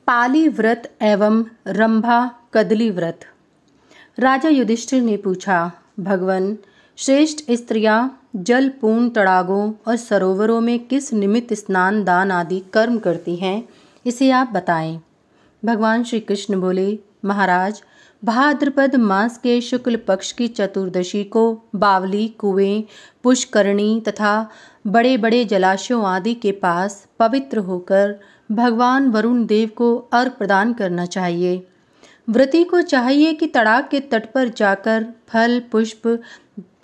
पाली व्रत एवं रंभा कदली व्रत। राजा युधिष्ठिर ने पूछा, भगवन, श्रेष्ठ स्त्रियां जल पूर्ण तड़ागों और सरोवरों में किस निमित्त स्नान दान आदि कर्म करती हैं, इसे आप बताएं। भगवान श्री कृष्ण बोले, महाराज, भाद्रपद मास के शुक्ल पक्ष की चतुर्दशी को बावली, कुएं, पुष्करणी तथा बड़े बड़े जलाशयों आदि के पास पवित्र होकर भगवान वरुण देव को अर्घ्य प्रदान करना चाहिए। व्रती को चाहिए कि तड़ाग के तट पर जाकर फल, पुष्प,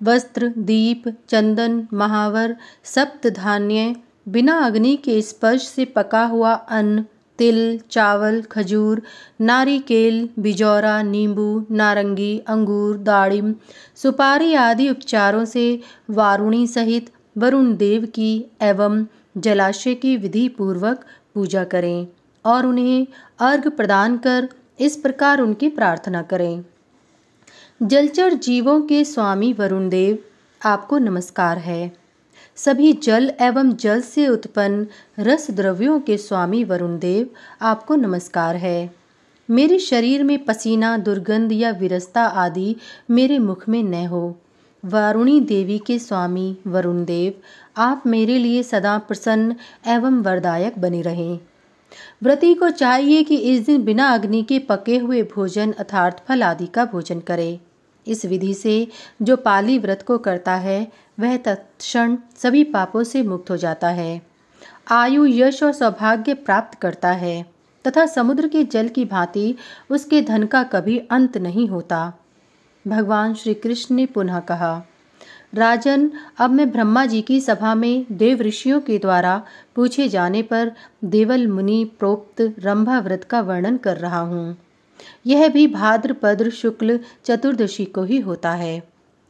वस्त्र, दीप, चंदन, महावर, सप्त धान्य, बिना अग्नि के स्पर्श से पका हुआ अन्न, तिल, चावल, खजूर, नारिकेल, बिजौरा, नींबू, नारंगी, अंगूर, दाड़िम, सुपारी आदि उपचारों से वारुणी सहित वरुण देव की एवं जलाशय की विधि पूर्वक पूजा करें और उन्हें अर्घ्य प्रदान कर इस प्रकार उनकी प्रार्थना करें। जलचर जीवों के स्वामी वरुण देव, आपको नमस्कार है। सभी जल एवं जल से उत्पन्न रस द्रव्यों के स्वामी वरुण देव, आपको नमस्कार है। मेरे शरीर में पसीना, दुर्गंध या विरसता आदि मेरे मुख में न हो। वारुणी देवी के स्वामी वरुण देव, आप मेरे लिए सदा प्रसन्न एवं वरदायक बने रहें। व्रती को चाहिए कि इस दिन बिना अग्नि के पके हुए भोजन अर्थात फल आदि का भोजन करे। इस विधि से जो पाली व्रत को करता है वह तत्क्षण सभी पापों से मुक्त हो जाता है, आयु, यश और सौभाग्य प्राप्त करता है तथा समुद्र के जल की भांति उसके धन का कभी अंत नहीं होता। भगवान श्री कृष्ण ने पुनः कहा, राजन, अब मैं ब्रह्मा जी की सभा में देव ऋषियों के द्वारा पूछे जाने पर देवल मुनि प्रोक्त रंभा व्रत का वर्णन कर रहा हूँ। यह भी भाद्रपद शुक्ल चतुर्दशी को ही होता है।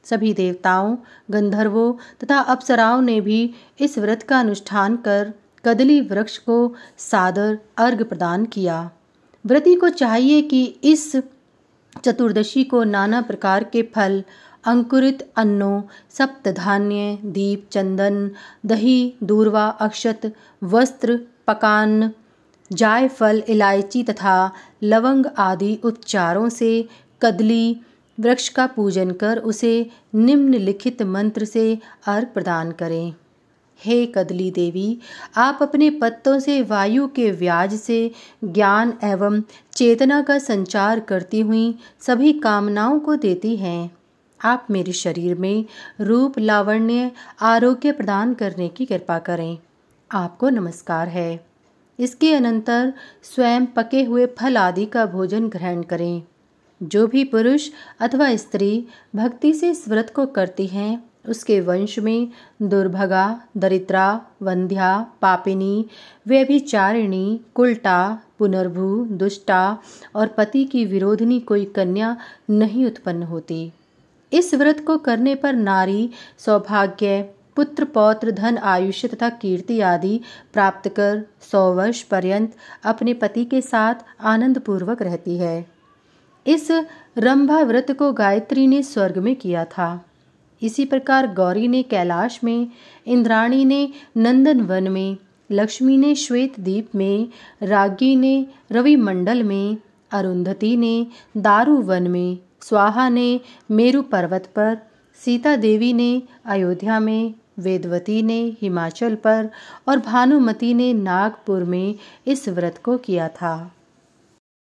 सभी देवताओं, गंधर्वों तथा अप्सराओं ने भी इस व्रत का अनुष्ठान कर कदली वृक्ष को सादर अर्घ्य प्रदान किया। व्रती को चाहिए कि इस चतुर्दशी को नाना प्रकार के फल, अंकुरित अन्नों, सप्तधान्य, दीप, चंदन, दही, दूर्वा, अक्षत, वस्त्र, पकान, जायफल, इलायची तथा लवंग आदि उपचारों से कदली वृक्ष का पूजन कर उसे निम्नलिखित मंत्र से अर्घ्य प्रदान करें। हे कदली देवी, आप अपने पत्तों से वायु के व्याज से ज्ञान एवं चेतना का संचार करती हुई सभी कामनाओं को देती हैं। आप मेरे शरीर में रूप, लावण्य, आरोग्य प्रदान करने की कृपा करें। आपको नमस्कार है। इसके अनंतर स्वयं पके हुए फल आदि का भोजन ग्रहण करें। जो भी पुरुष अथवा स्त्री भक्ति से इस व्रत को करती हैं उसके वंश में दुर्भगा, दरिद्रा, वंध्या, पापिनी, व्यभिचारिणी, कुलटा, पुनर्भू, दुष्टा और पति की विरोधिनी कोई कन्या नहीं उत्पन्न होती। इस व्रत को करने पर नारी सौभाग्य, पुत्र, पौत्र, धन, आयुष्य तथा कीर्ति आदि प्राप्त कर 100 वर्ष पर्यंत अपने पति के साथ आनंद पूर्वक रहती है। इस रंभा व्रत को गायत्री ने स्वर्ग में किया था। इसी प्रकार गौरी ने कैलाश में, इंद्राणी ने नंदन वन में, लक्ष्मी ने श्वेत द्वीप में, राज्ञी ने रवि मंडल में, अरुंधति ने दारू वन में, स्वाहा ने मेरु पर्वत पर, सीता देवी ने अयोध्या में, वेदवती ने हिमाचल पर और भानुमति ने नागपुर में इस व्रत को किया था।